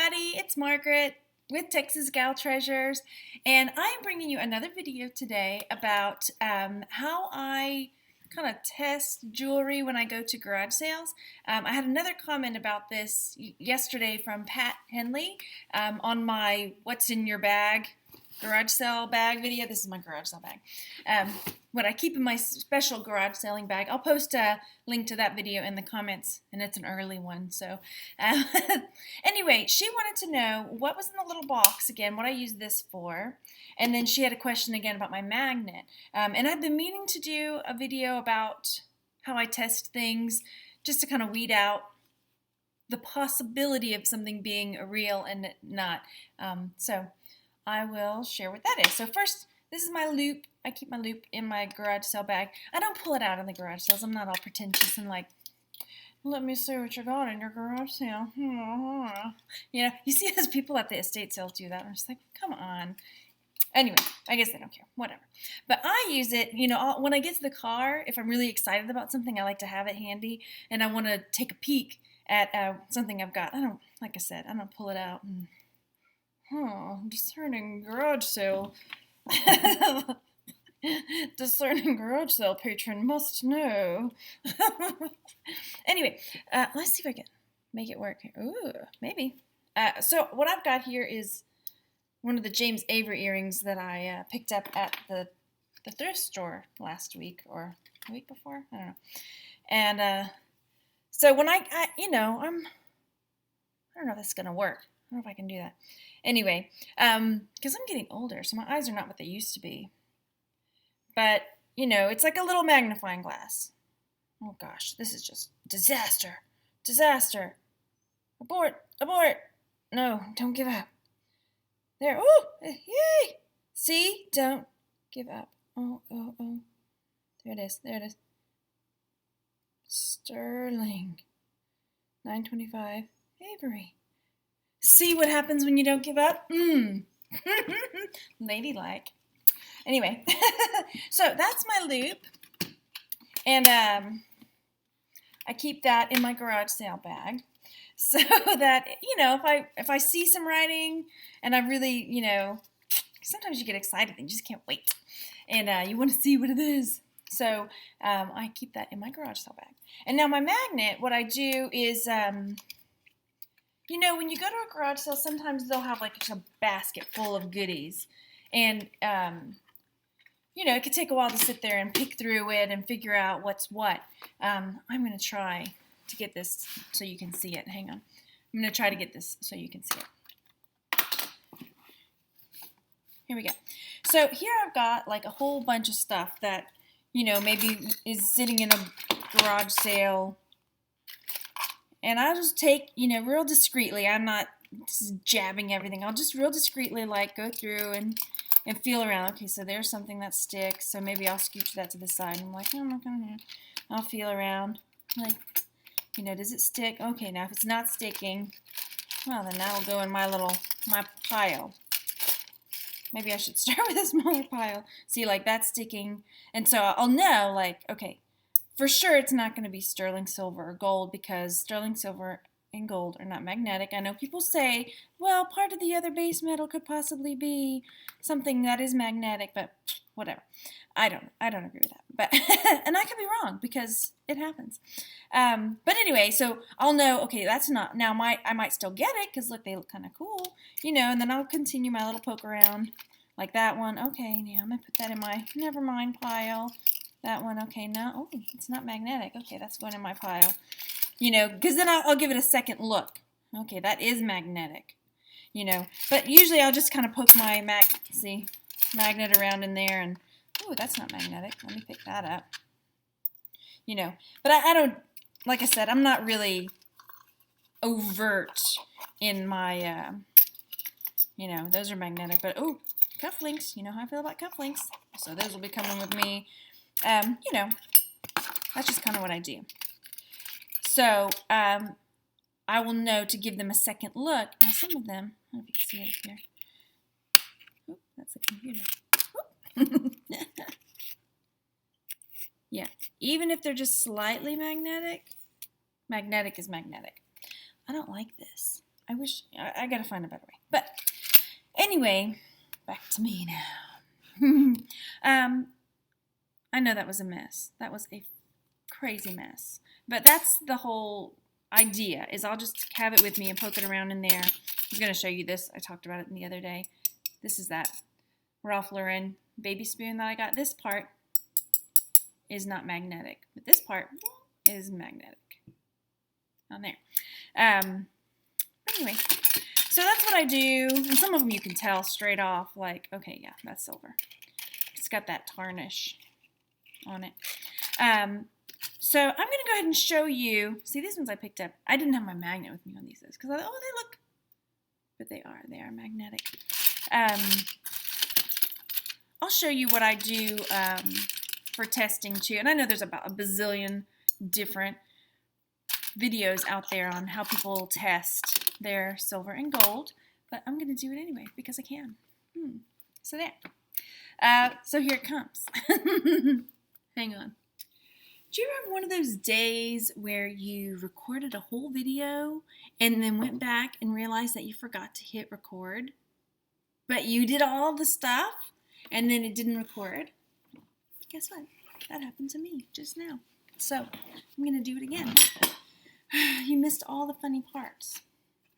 everybody, it's Margaret with Texas Gal Treasures, and I'm bringing you another video today about how I kind of test jewelry when I go to garage sales. I had another comment about this yesterday from Pat Henley on my What's in Your Bag garage sale bag video. This is my garage sale bag. What I keep in my special garage selling bag. I'll post a link to that video in the comments, and it's an early one. So anyway, she wanted to know what was in the little box again, what I used this for, and then she had a question again about my magnet. And I've been meaning to do a video about how I test things, just to kind of weed out the possibility of something being real and not. So I will share what that is. So first, this is my loop. I keep my loop in my garage sale bag. I don't pull it out in the garage sales. I'm not all pretentious and like, let me see what you got in your garage sale. You know, you see those people at the estate sales do that. I'm just like, come on. Anyway, I guess they don't care. Whatever. But I use it, you know, when I get to the car, if I'm really excited about something, I like to have it handy. And I want to take a peek at something I've got. Like I said, I don't pull it out and discerning garage sale. Discerning garage sale patron must know. Anyway, let's see if I can make it work. Ooh, maybe. So what I've got here is one of the James Avery earrings that I picked up at the thrift store last week or the week before. I don't know. And so when I don't know if this is gonna work. I don't know if I can do that. Anyway, because I'm getting older, so my eyes are not what they used to be. But, you know, it's like a little magnifying glass. Oh gosh, this is just disaster. Disaster. Abort. Abort. No, don't give up. There. Ooh, yay. See? Don't give up. Oh. There it is. There it is. Sterling. 925 Avery. See what happens when you don't give up? Ladylike. Anyway, so that's my loop. And I keep that in my garage sale bag so that, you know, if I see some writing and I really, you know, sometimes you get excited and you just can't wait. And you want to see what it is. So I keep that in my garage sale bag. And now my magnet, what I do is... you know, when you go to a garage sale, sometimes they'll have like a basket full of goodies. And, you know, it could take a while to sit there and pick through it and figure out what's what. I'm going to try to get this so you can see it. Hang on. I'm going to try to get this so you can see it. Here we go. So here I've got like a whole bunch of stuff that, you know, maybe is sitting in a garage sale. And I'll just take, you know, real discreetly. I'm not just jabbing everything. I'll just real discreetly, like, go through and feel around. Okay, so there's something that sticks. So maybe I'll scooch that to the side. I'm like, I'm not going to. I'll feel around. Like, you know, does it stick? Okay, now if it's not sticking, well, then that'll go in my pile. Maybe I should start with a smaller pile. See, like, that's sticking. And so I'll know, like, okay. For sure, it's not going to be sterling silver or gold because sterling silver and gold are not magnetic. I know people say, well, part of the other base metal could possibly be something that is magnetic, but whatever. I don't agree with that. But and I could be wrong because it happens. But anyway, so I'll know, okay, that's not. Now, I might still get it because, look, they look kind of cool, you know, and then I'll continue my little poke around like that one. Okay, now I'm going to put that in my never mind pile. That one, okay, no, oh, it's not magnetic. Okay, that's going in my pile. You know, because then I'll give it a second look. Okay, that is magnetic. You know, but usually I'll just kind of poke my magnet around in there and, ooh, that's not magnetic. Let me pick that up. You know, but I don't, like I said, I'm not really overt in my, you know, those are magnetic. But, oh, cufflinks. You know how I feel about cufflinks. So those will be coming with me. You know, that's just kind of what I do. So, I will know to give them a second look. Now, some of them, I don't know if you can see it up here. Oop, that's the computer. Yeah, even if they're just slightly magnetic, magnetic is magnetic. I don't like this. I wish, I gotta find a better way. But anyway, back to me now. I know that was a mess. That was a crazy mess. But that's the whole idea, is I'll just have it with me and poke it around in there. I was going to show you this. I talked about it the other day. This is that Ralph Lauren baby spoon that I got. This part is not magnetic, but this part is magnetic on there. Anyway, so that's what I do. And some of them you can tell straight off, like, okay, yeah, that's silver. It's got that tarnish on it. So I'm going to go ahead and show you. See, these ones I picked up. I didn't have my magnet with me on these because I thought, oh, they look, but they are magnetic. I'll show you what I do for testing too. And I know there's about a bazillion different videos out there on how people test their silver and gold, but I'm going to do it anyway because I can. So there. So here it comes. Hang on. Do you remember one of those days where you recorded a whole video and then went back and realized that you forgot to hit record? But you did all the stuff and then it didn't record? Guess what? That happened to me just now. So I'm going to do it again. You missed all the funny parts,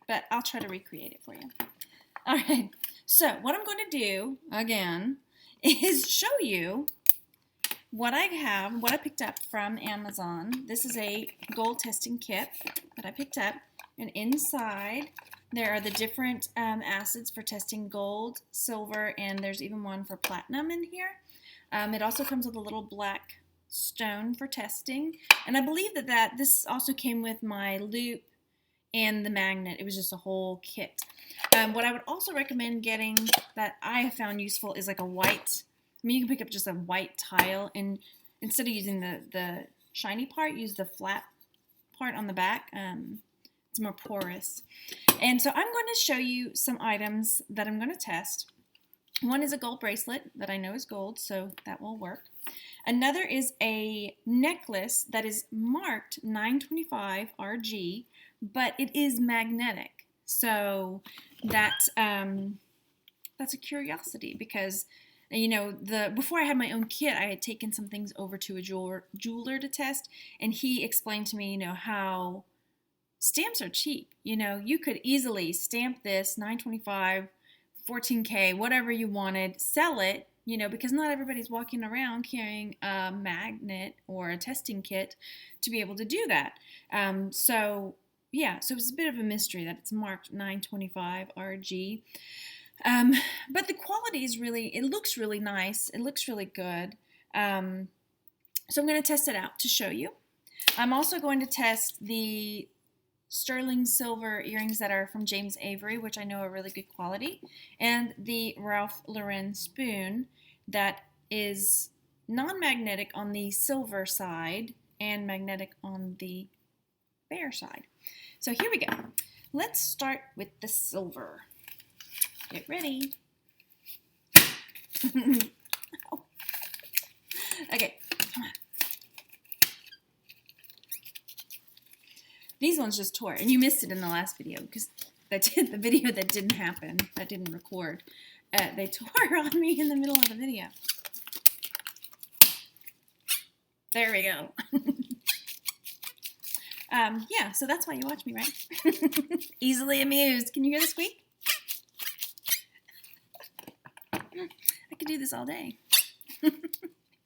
but I'll try to recreate it for you. All right. So what I'm going to do again is show you what I have, what I picked up from Amazon. This is a gold testing kit that I picked up, and inside there are the different acids for testing gold, silver, and there's even one for platinum in here. It also comes with a little black stone for testing, and I believe that this also came with my loop and the magnet. It was just a whole kit. What I would also recommend getting that I have found useful is like a white, you can pick up just a white tile, and instead of using the shiny part, use the flat part on the back. It's more porous. And so I'm going to show you some items that I'm going to test. One is a gold bracelet that I know is gold, so that will work. Another is a necklace that is marked 925 RG, but it is magnetic. So that's a curiosity because, you know, before I had my own kit, I had taken some things over to a jeweler to test, and he explained to me, you know, how stamps are cheap. You know, you could easily stamp this 925, 14K, whatever you wanted, sell it, you know, because not everybody's walking around carrying a magnet or a testing kit to be able to do that. So it's a bit of a mystery that it's marked 925 RG. But the quality is it looks really nice. It looks really good. So I'm going to test it out to show you. I'm also going to test the sterling silver earrings that are from James Avery, which I know are really good quality, and the Ralph Lauren spoon that is non-magnetic on the silver side and magnetic on the bare side. So here we go. Let's start with the silver. Get ready. Okay, come on. These ones just tore, and you missed it in the last video because the video that didn't happen, that didn't record, they tore on me in the middle of the video. There we go. Yeah, so that's why you watch me, right? Easily amused. Can you hear the squeak? I could do this all day.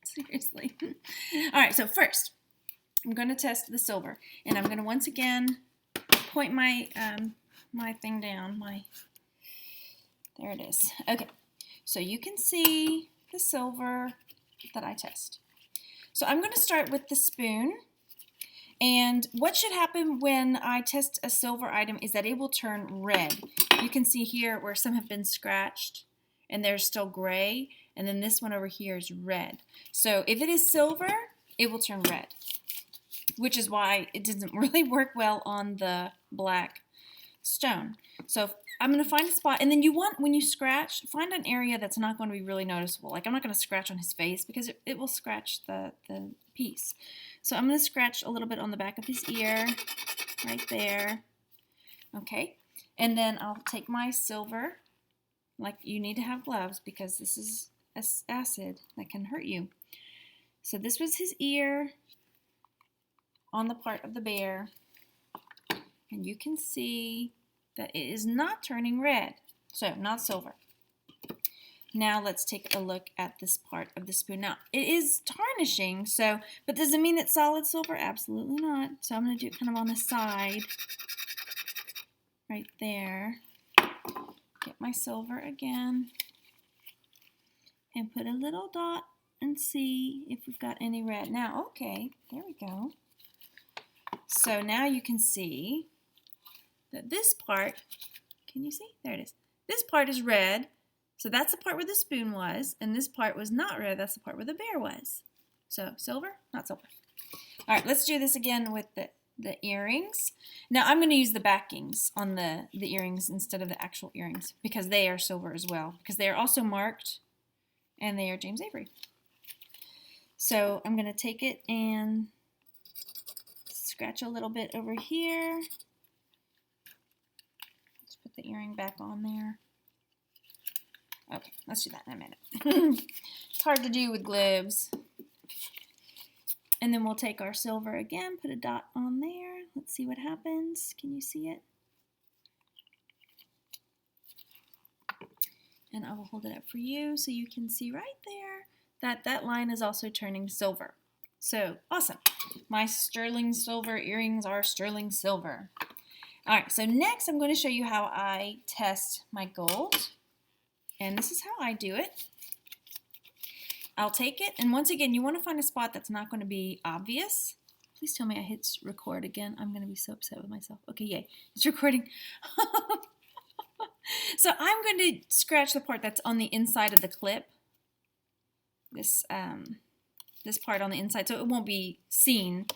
Seriously. All right, so first, I'm going to test the silver, and I'm going to once again point my my thing down. There it is. Okay, so you can see the silver that I test. So I'm going to start with the spoon, and what should happen when I test a silver item is that it will turn red. You can see here where some have been scratched, and they're still gray, and then this one over here is red. So if it is silver, it will turn red, which is why it doesn't really work well on the black stone. So I'm going to find a spot, and then when you scratch, find an area that's not going to be really noticeable. Like I'm not going to scratch on his face because it will scratch the piece. So I'm going to scratch a little bit on the back of his ear, right there. Okay. And then I'll take my silver, like you need to have gloves because this is acid that can hurt you. So this was his ear on the part of the bear. And you can see that it is not turning red, so not silver. Now let's take a look at this part of the spoon. Now it is tarnishing, but does it mean it's solid silver? Absolutely not. So I'm going to do it kind of on the side, right there. Get my silver again and put a little dot and see if we've got any red. Now, okay, there we go. So now you can see that this part, can you see? There it is. This part is red, so that's the part where the spoon was, and this part was not red, that's the part where the bear was. So silver, not silver. All right, let's do this again with the earrings. Now I'm going to use the backings on the earrings instead of the actual earrings because they are silver as well, because they are also marked and they are James Avery. So I'm going to take it and scratch a little bit over here. Let's put the earring back on there. Okay, let's do that in a minute. It's hard to do with gloves. And then we'll take our silver again, put a dot on there. Let's see what happens. Can you see it? And I will hold it up for you so you can see right there that that line is also turning silver. So, awesome. My sterling silver earrings are sterling silver. All right, so next I'm going to show you how I test my gold. And this is how I do it. I'll take it, and once again, you want to find a spot that's not going to be obvious. Please tell me I hit record again. I'm going to be so upset with myself. Okay, yay. It's recording. So I'm going to scratch the part that's on the inside of the clip. This part on the inside, so it won't be seen.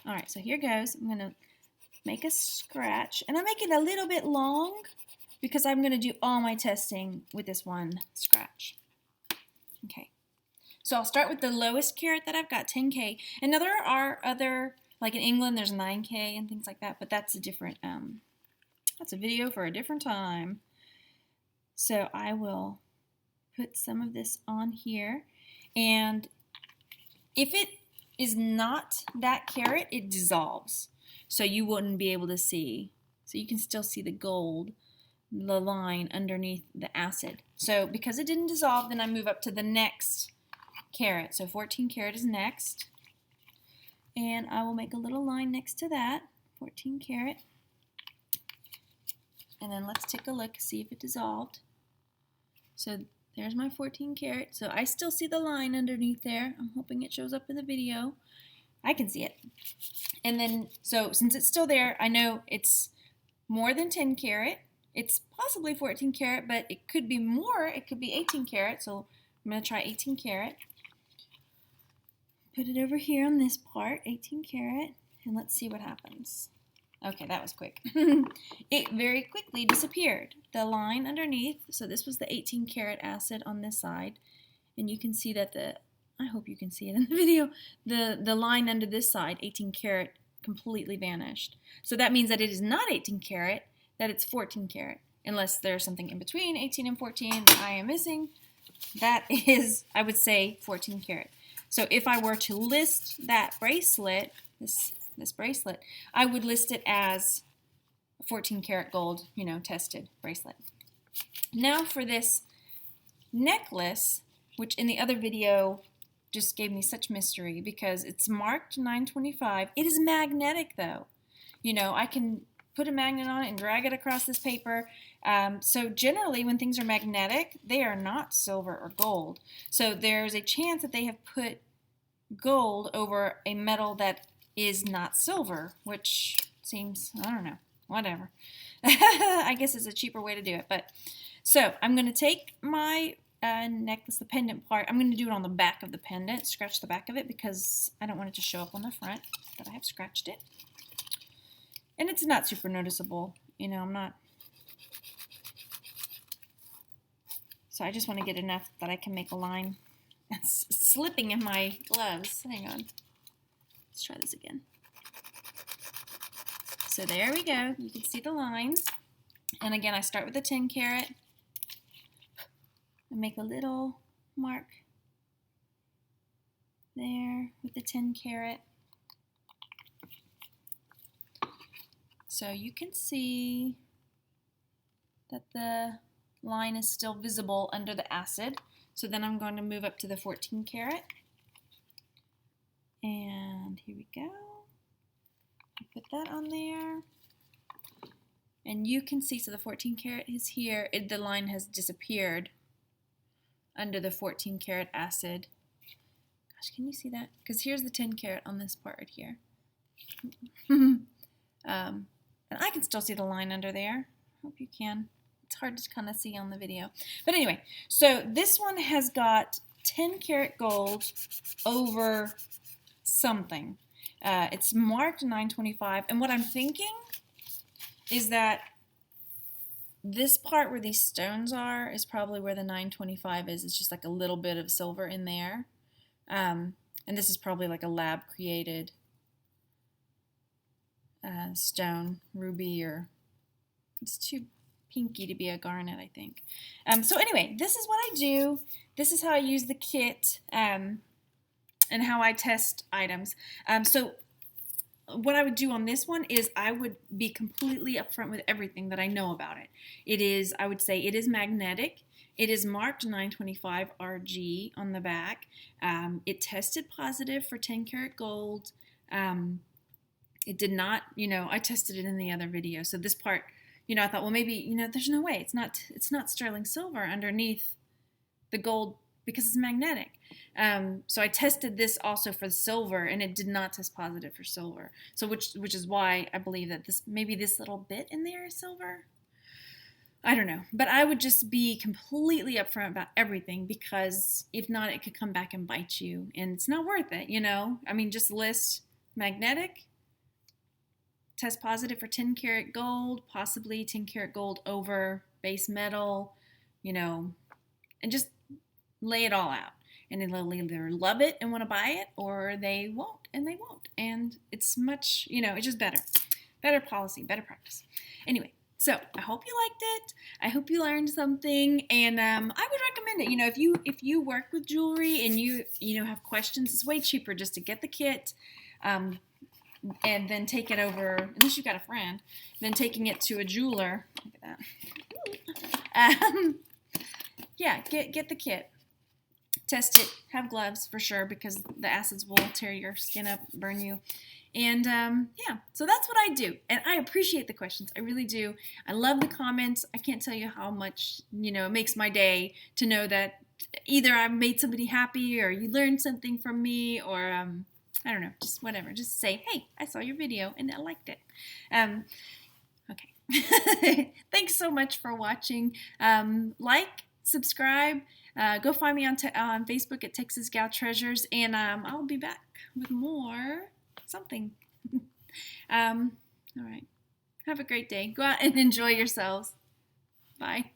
All right, so here goes. I'm going to make a scratch, and I'm making it a little bit long because I'm going to do all my testing with this one scratch. Okay, so I'll start with the lowest carat that I've got, 10K. And now there are other, like in England, there's 9K and things like that, but that's a different, that's a video for a different time. So I will put some of this on here, and if it is not that carat, it dissolves, so you wouldn't be able to see. So you can still see the gold, the line underneath the acid. So because it didn't dissolve, then I move up to the next carat. So 14 carat is next. And I will make a little line next to that, 14 carat. And then let's take a look, see if it dissolved. So there's my 14 carat. So I still see the line underneath there. I'm hoping it shows up in the video. I can see it. And then, so since it's still there, I know it's more than 10 carat. It's possibly 14 carat, but it could be more. It could be 18 carat, so I'm going to try 18 carat. Put it over here on this part, 18 carat, and let's see what happens. Okay, that was quick. It very quickly disappeared. The line underneath, so this was the 18 carat acid on this side, and you can see that I hope you can see it in the video, the line under this side, 18 carat, completely vanished. So that means that it is not 18 carat, that it's 14 carat, unless there's something in between 18 and 14 I am missing. That is, I would say, 14 carat. So if I were to list that bracelet, this bracelet, I would list it as 14 karat gold, tested bracelet. Now for this necklace, which in the other video just gave me such mystery because it's marked 925. It is magnetic though. I can put a magnet on it and drag it across this paper. So generally when things are magnetic, they are not silver or gold. So there's a chance that they have put gold over a metal that is not silver, which seems, I don't know, whatever. I guess it's a cheaper way to do it. But so I'm going to take my necklace, the pendant part. I'm going to do it on the back of the pendant, scratch the back of it because I don't want it to show up on the front, but I have scratched it. And it's not super noticeable, I'm not. So I just want to get enough that I can make a line. It's slipping in my gloves. Hang on. Let's try this again. So there we go. You can see the lines. And again, I start with the 10 carat and make a little mark there with the 10 carat. So you can see that the line is still visible under the acid. So then I'm going to move up to the 14 carat. And here we go. Put that on there. And you can see, so the 14 carat is here. The line has disappeared under the 14 carat acid. Gosh, can you see that? Because here's the 10 carat on this part right here. And I can still see the line under there. Hope you can. It's hard to kind of see on the video. But anyway, so this one has got 10 karat gold over something. It's marked 925. And what I'm thinking is that this part where these stones are is probably where the 925 is. It's just like a little bit of silver in there. And this is probably like a lab created stone, ruby, or it's too pinky to be a garnet, I think. So anyway, this is what I do. This is how I use the kit and how I test items. So what I would do on this one is I would be completely upfront with everything that I know about it. It is, I would say, it is magnetic. It is marked 925 RG on the back. It tested positive for 10 karat gold. It did not, I tested it in the other video. So this part, I thought, well, maybe, there's no way. It's not sterling silver underneath the gold because it's magnetic. So I tested this also for silver, and it did not test positive for silver. So which is why I believe that maybe this little bit in there is silver. I don't know. But I would just be completely upfront about everything, because if not, it could come back and bite you, and it's not worth it, I mean, just list magnetic, test positive for 10 karat gold, possibly 10 karat gold over base metal, and just lay it all out. And they'll either love it and want to buy it, or they won't, and they won't. And it's much, it's just better policy, better practice. Anyway, so I hope you liked it. I hope you learned something, and I would recommend it. If you work with jewelry and you have questions, it's way cheaper just to get the kit, and then take it over, unless you've got a friend, then taking it to a jeweler. Look at that. Yeah, get the kit. Test it. Have gloves for sure, because the acids will tear your skin up, burn you. And yeah, so that's what I do. And I appreciate the questions. I really do. I love the comments. I can't tell you how much, it makes my day to know that either I've made somebody happy, or you learned something from me, or I don't know, just whatever. Just say, hey, I saw your video and I liked it. Okay. Thanks so much for watching. Like, subscribe. Go find me on Facebook at Texas Gal Treasures, and I'll be back with more something. All right. Have a great day. Go out and enjoy yourselves. Bye.